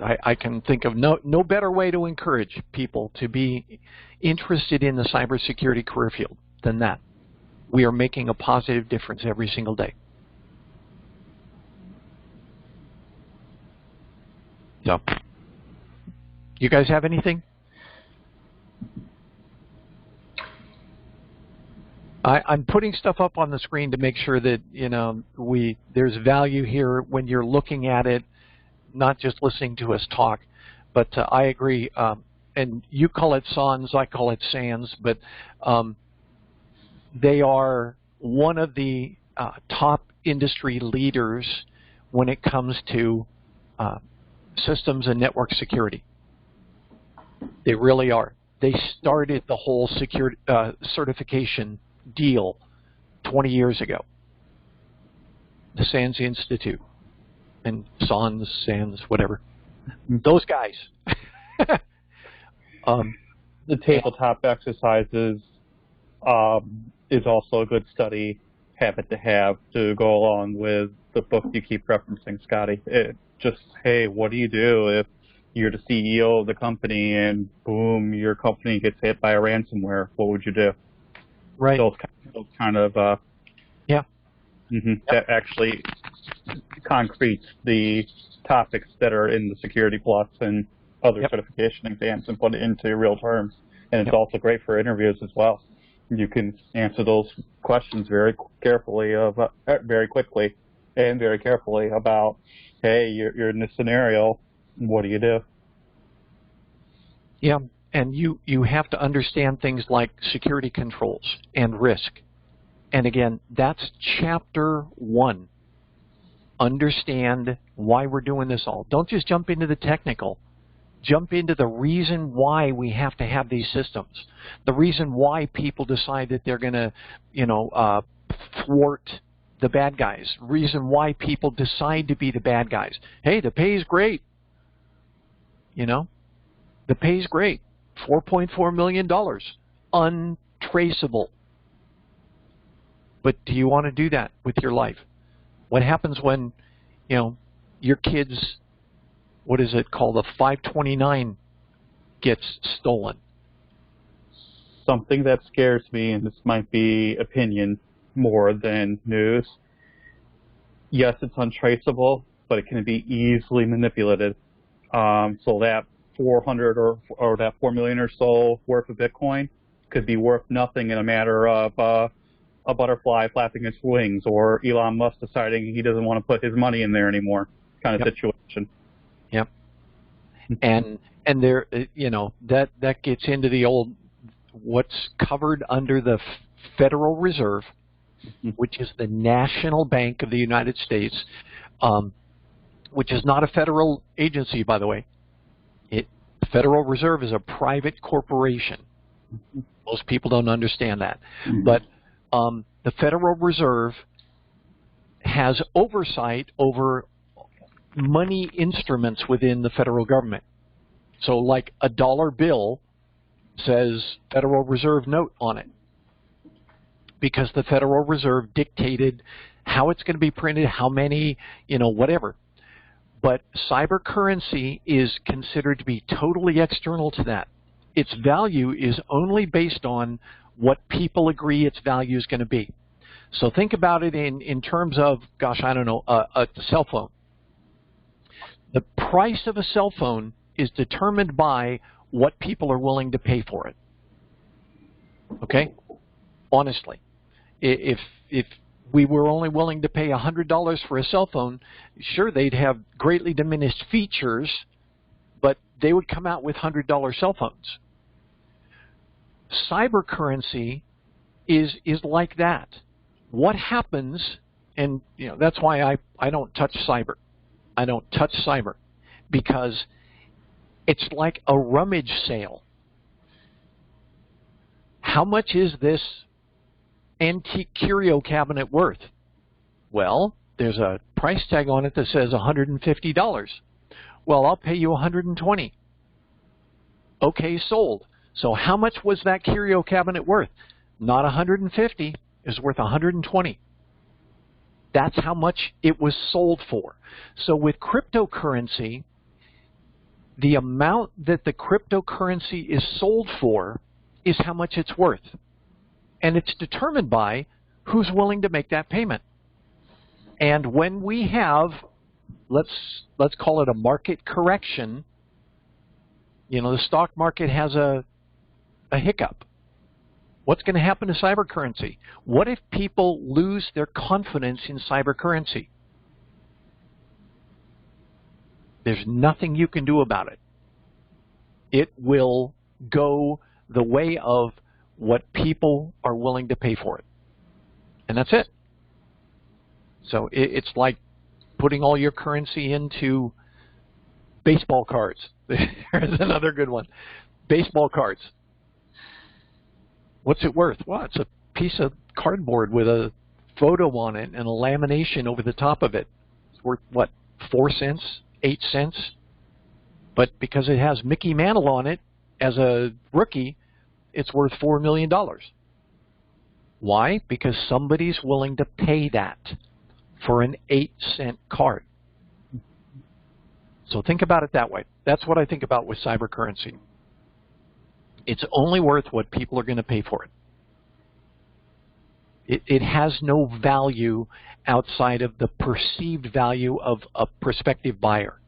I can think of no better way to encourage people to be interested in the cybersecurity career field than that. We are making a positive difference every single day. So, you guys have anything? I'm putting stuff up on the screen to make sure that, you know, there's value here when you're looking at it, not just listening to us talk. But I agree, and you call it SANS, I call it SANS, but they are one of the top industry leaders when it comes to systems and network security. They really are. They started the whole security certification deal 20 years ago. The SANS Institute and SANS, whatever. Those guys. The tabletop exercises is also a good study habit to have to go along with the book you keep referencing, Scotty. Just, hey, what do you do if you're the CEO of the company and boom, your company gets hit by a ransomware? What would you do? Right. Those kind of yeah. That actually concretes the topics that are in the Security Plus and other certification exams and put it into real terms. And it's also great for interviews as well. You can answer those questions very carefully, very quickly, and very carefully about, hey, you're in this scenario, what do you do? Yeah, and you have to understand things like security controls and risk. And again, that's chapter 1. Understand why we're doing this all. Don't just jump into the technical. Jump into the reason why we have to have these systems. The reason why people decide that they're going to, you know, thwart the bad guys. Reason why people decide to be the bad guys. Hey, the pay's great. You know, the pay's great. $4.4 million. Untraceable. But do you want to do that with your life? What happens when, you know, your kids, what is it called, a 529 gets stolen? Something that scares me, and this might be opinion more than news. Yes, it's untraceable, but it can be easily manipulated. So that 400 or that 4 million or so worth of Bitcoin could be worth nothing in a matter of a butterfly flapping its wings, or Elon Musk deciding he doesn't want to put his money in there anymore, kind of situation. Yep. And there, you know, that gets into the old, what's covered under the Federal Reserve, which is the National Bank of the United States, which is not a federal agency, by the way. Federal Reserve is a private corporation. Most people don't understand that. But the Federal Reserve has oversight over money instruments within the federal government. So like a dollar bill says Federal Reserve note on it, because the Federal Reserve dictated how it's going to be printed, how many, you know, whatever. But cyber currency is considered to be totally external to that. Its value is only based on what people agree its value is going to be. So think about it in terms of, gosh, I don't know, a cell phone. The price of a cell phone is determined by what people are willing to pay for it. Okay? Honestly. If we were only willing to pay $100 for a cell phone, sure, they'd have greatly diminished features, but they would come out with $100 cell phones. Cyber currency is like that. What happens, and that's why I don't touch cyber. I don't touch cyber because it's like a rummage sale. How much is this antique curio cabinet worth? Well, there's a price tag on it that says $150. Well, I'll pay you $120. Okay, sold. So how much was that curio cabinet worth? Not $150. It was worth $120. That's how much it was sold for. So with cryptocurrency, the amount that the cryptocurrency is sold for is how much it's worth. And it's determined by who's willing to make that payment. And when we have, let's call it a market correction, the stock market has a hiccup. What's going to happen to cyber currency? What if people lose their confidence in cyber currency? There's nothing you can do about it. It will go the way of what people are willing to pay for it. And that's it. So it's like putting all your currency into baseball cards. There's another good one. Baseball cards. What's it worth? Well, it's a piece of cardboard with a photo on it and a lamination over the top of it. It's worth, what, 4 cents, 8 cents? But because it has Mickey Mantle on it as a rookie, it's worth $4 million. Why? Because somebody's willing to pay that for an 8-cent card. So think about it that way. That's what I think about with cyber currency. It's only worth what people are going to pay for it. It has no value outside of the perceived value of a prospective buyer.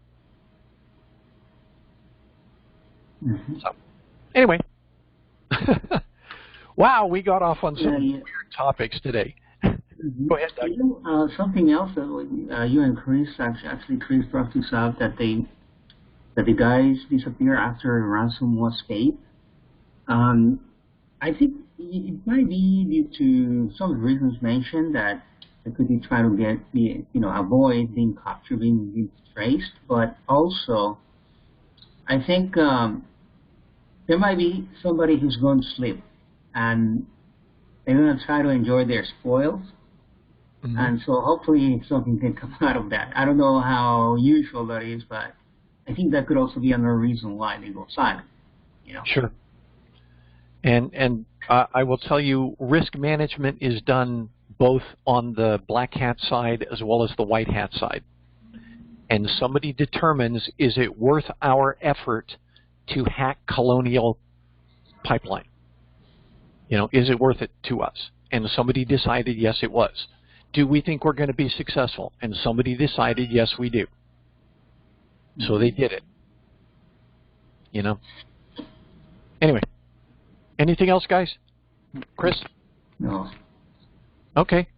Mm-hmm. So, anyway. Wow, we got off on some weird topics today. Mm-hmm. Go ahead, Doug. Something else that you and Chris, actually Chris brought this up, that the guys disappear after a ransom was paid. I think it might be due to some reasons mentioned that they could be trying to avoid being captured, being traced, but also I think there might be somebody who's going to slip and they're going to try to enjoy their spoils. Mm-hmm. And so hopefully something can come out of that. I don't know how usual that is, but I think that could also be another reason why they go silent. Sure. And I will tell you, risk management is done both on the black hat side as well as the white hat side. And somebody determines, is it worth our effort to hack Colonial pipeline? Is it worth it to us? And somebody decided, yes, it was. Do we think we're going to be successful? And somebody decided, yes, we do. So they did it. Anyway. Anything else, guys? Chris? No. Okay.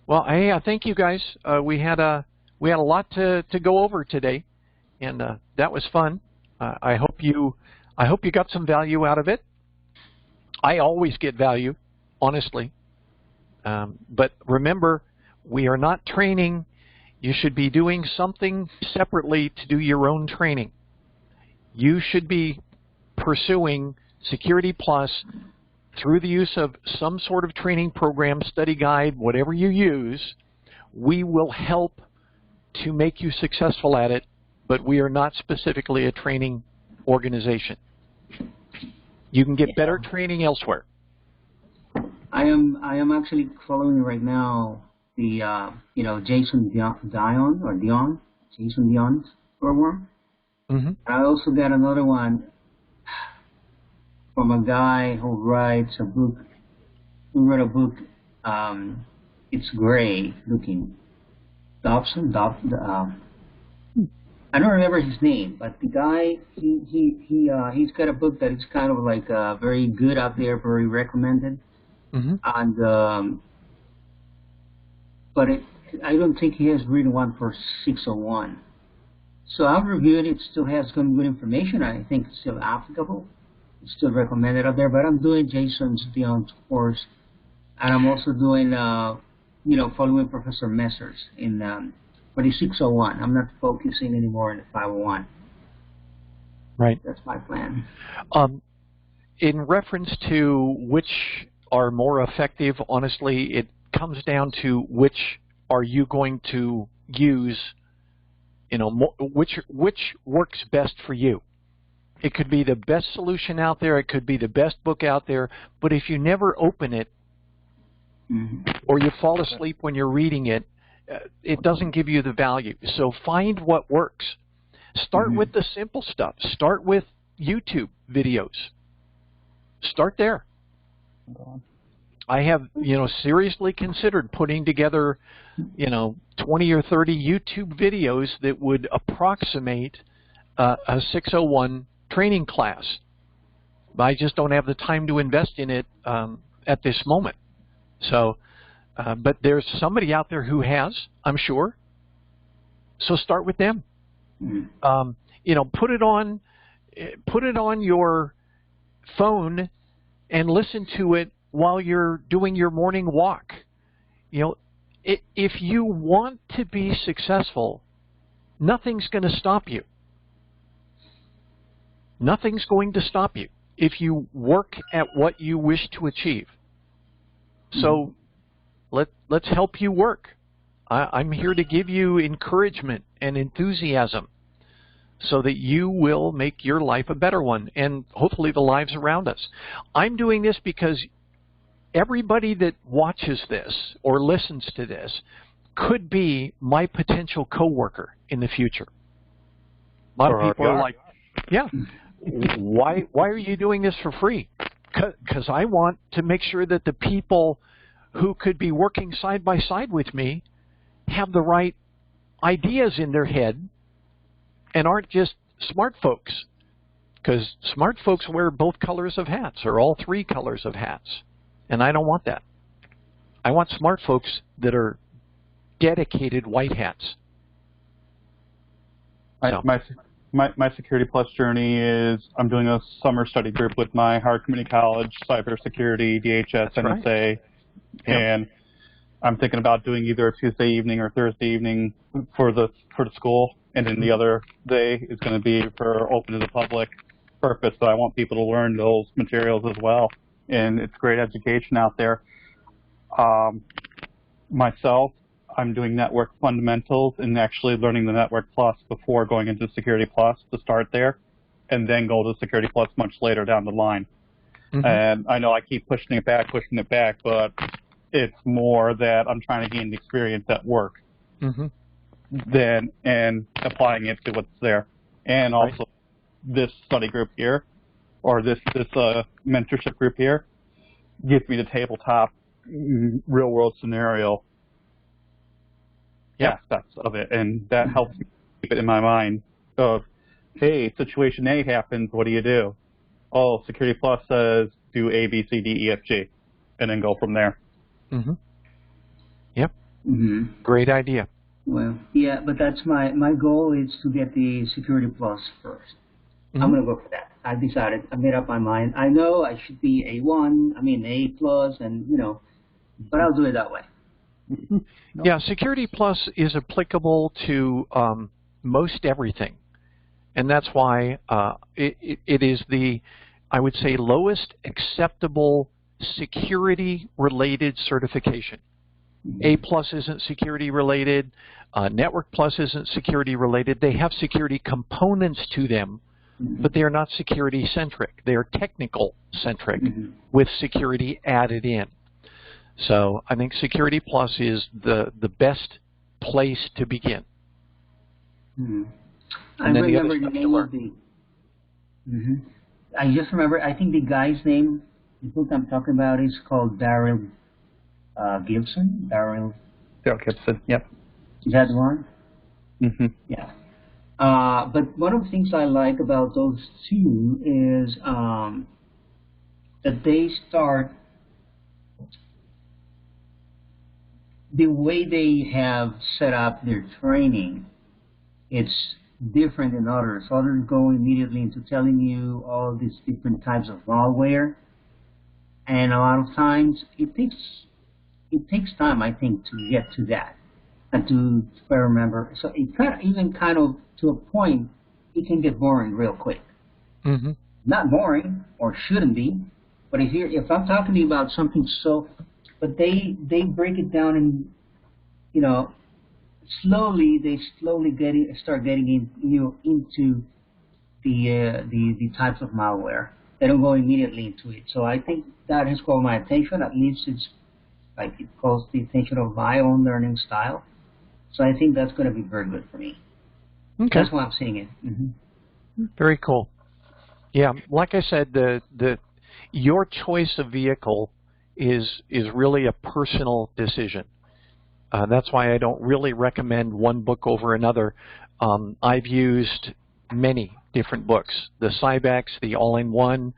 Well, hey, thank you, guys. We had a lot to go over today, and that was fun. I hope you got some value out of it. I always get value, honestly. But remember, we are not training. You should be doing something separately to do your own training. You should be pursuing Security Plus through the use of some sort of training program, study guide, whatever you use. We will help to make you successful at it, but we are not specifically a training organization. You can get better training elsewhere. I am actually following right now the Jason Dion's program. Mm-hmm. I also got another one from a guy who writes a book. Who wrote a book? It's gray looking. Dobson. I don't remember his name, but the guy, he's got a book that is kind of like very good out there, very recommended. Mm-hmm. And but I don't think he has written one for 601. So I've reviewed it. It still has some good information. I think it's still applicable. It's still recommended out there. But I'm doing Jason's Beyond course, and I'm also doing, following Professor Messers in for the 601. I'm not focusing anymore on the 501. Right. That's my plan. In reference to which are more effective, honestly, it comes down to which are you going to use. Which works best for you. It could be the best solution out there. It could be the best book out there. But if you never open it, or you fall asleep when you're reading it, it doesn't give you the value. So find what works. Start with the simple stuff. Start with YouTube videos. Start there. I have, seriously considered putting together, 20 or 30 YouTube videos that would approximate a 601 training class. I just don't have the time to invest in it at this moment. So, but there's somebody out there who has, I'm sure. So start with them. Put it on your phone and listen to it while you're doing your morning walk. If you want to be successful, nothing's going to stop you. Nothing's going to stop you if you work at what you wish to achieve. So let's help you work. I'm here to give you encouragement and enthusiasm so that you will make your life a better one, and hopefully the lives around us. I'm doing this because everybody that watches this or listens to this could be my potential coworker in the future. A lot of people are like, yeah, why are you doing this for free? Because I want to make sure that the people who could be working side by side with me have the right ideas in their head and aren't just smart folks. Because smart folks wear both colors of hats or all three colors of hats. And I don't want that. I want smart folks that are dedicated white hats. So. My Security Plus journey is I'm doing a summer study group with my Howard Community College, CyberSecurity, DHS, NSA, right. And I'm thinking about doing either a Tuesday evening or Thursday evening for the school, and then the other day is going to be for open to the public purpose. So I want people to learn those materials as well. And it's great education out there. Myself, I'm doing Network Fundamentals and actually learning the Network Plus before going into Security Plus to start there, and then go to Security Plus much later down the line. And I know I keep pushing it back, but it's more that I'm trying to gain the experience at work and applying it to what's there. And also this study group here, or this mentorship group here, gives me the tabletop real world scenario aspects of it, and that helps me keep it in my mind of, hey, situation A happens, what do you do? Oh, Security Plus says do A, B, C, D, E, F, G, and then go from there. Yep. Great idea. Well, yeah, but that's my goal is to get the Security Plus first. I'm going to go for that. I decided. I made up my mind. I know I should be A plus, and but I'll do it that way. Yeah, Security Plus is applicable to most everything, and that's why it is the, I would say, lowest acceptable security-related certification. A plus isn't security-related. Network Plus isn't security-related. They have security components to them, but they are not security-centric. They are technical-centric with security added in. So I think Security Plus is the best place to begin. I remember the name of the... I just remember, I think the guy's name, the book I'm talking about, is called Daryl Gibson. Daryl Gibson, yep. Is that the one? Yeah. But one of the things I like about those two is that they start, the way they have set up their training, it's different than others. Others go immediately into telling you all these different types of malware, and a lot of times it takes time, I think, to get to that and to remember. So it even kind of to a point, it can get boring real quick. Mm-hmm. Not boring, or shouldn't be, but if I'm talking to you about something but they break it down, and they slowly start getting into the types of malware. They don't go immediately into it. So I think that has caught my attention. At least it's like it calls the attention of my own learning style. So I think that's going to be very good for me. Okay. That's why I'm seeing it. Mm-hmm. Very cool. Yeah, like I said, your choice of vehicle is really a personal decision. That's why I don't really recommend one book over another. I've used many different books, the Cybex, the All-in-One,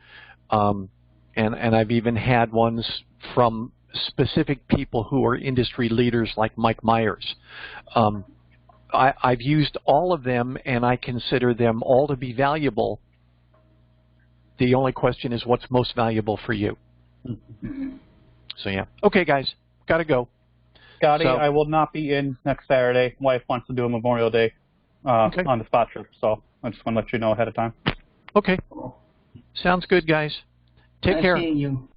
and I've even had ones from specific people who are industry leaders like Mike Myers. I've used all of them, and I consider them all to be valuable. The only question is what's most valuable for you. So, yeah. Okay, guys. Got to go. Scotty, I will not be in next Saturday. Wife wants to do a Memorial Day on the spot trip, so I just want to let you know ahead of time. Okay. Sounds good, guys. Take care. Nice seeing you.